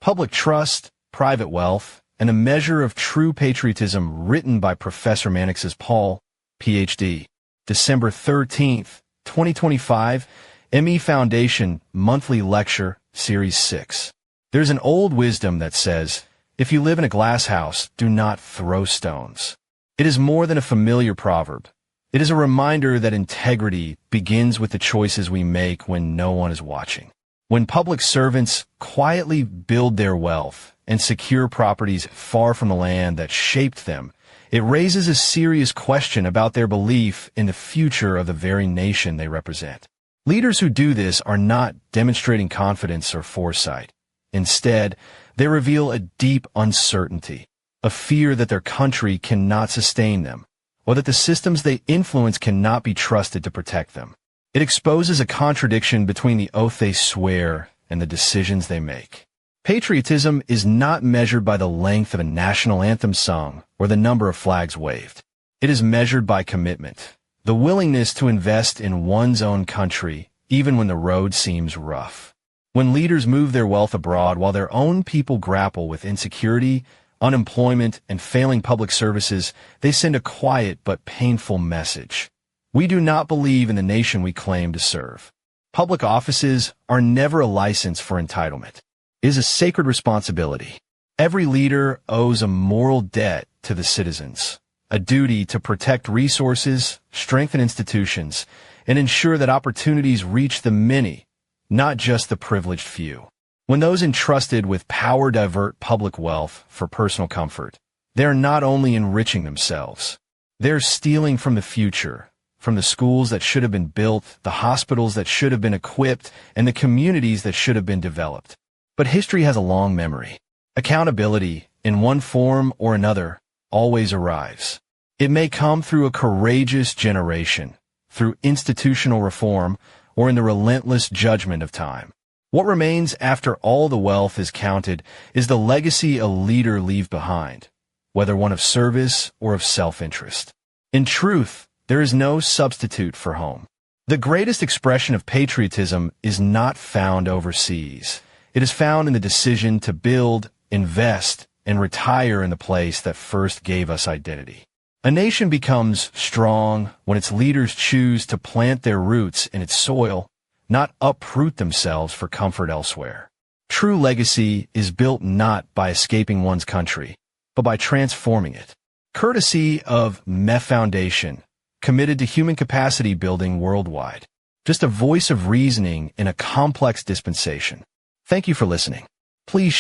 Public Trust, Private Wealth, and a Measure of True Patriotism, written by Professor Mannix's Paul, Ph.D. December 13th, 2025, ME Foundation Monthly Lecture, Series 6. There's an old wisdom that says, if you live in a glass house, do not throw stones. It is more than a familiar proverb. It is a reminder that integrity begins with the choices we make when no one is watching. When public servants quietly build their wealth and secure properties far from the land that shaped them, it raises a serious question about their belief in the future of the very nation they represent. Leaders who do this are not demonstrating confidence or foresight. Instead, they reveal a deep uncertainty, a fear that their country cannot sustain them, or that the systems they influence cannot be trusted to protect them. It exposes a contradiction between the oath they swear and the decisions they make. Patriotism is not measured by the length of a national anthem sung or the number of flags waved. It is measured by commitment, the willingness to invest in one's own country even when the road seems rough. When leaders move their wealth abroad while their own people grapple with insecurity, unemployment, and failing public services, they send a quiet but painful message. We do not believe in the nation we claim to serve. Public offices are never a license for entitlement. It is a sacred responsibility. Every leader owes a moral debt to the citizens, a duty to protect resources, strengthen institutions, and ensure that opportunities reach the many, not just the privileged few. When those entrusted with power divert public wealth for personal comfort, they are not only enriching themselves, they're stealing from the future, from the schools that should have been built, the hospitals that should have been equipped, and the communities that should have been developed. But history has a long memory. Accountability, in one form or another, always arrives. It may come through a courageous generation, through institutional reform, or in the relentless judgment of time. What remains after all the wealth is counted is the legacy a leader leaves behind, whether one of service or of self-interest. In truth, there is no substitute for home. The greatest expression of patriotism is not found overseas. It is found in the decision to build, invest, and retire in the place that first gave us identity. A nation becomes strong when its leaders choose to plant their roots in its soil, not uproot themselves for comfort elsewhere. True legacy is built not by escaping one's country, but by transforming it. Courtesy of MEF Foundation, committed to human capacity building worldwide. Just a voice of reasoning in a complex dispensation. Thank you for listening. Please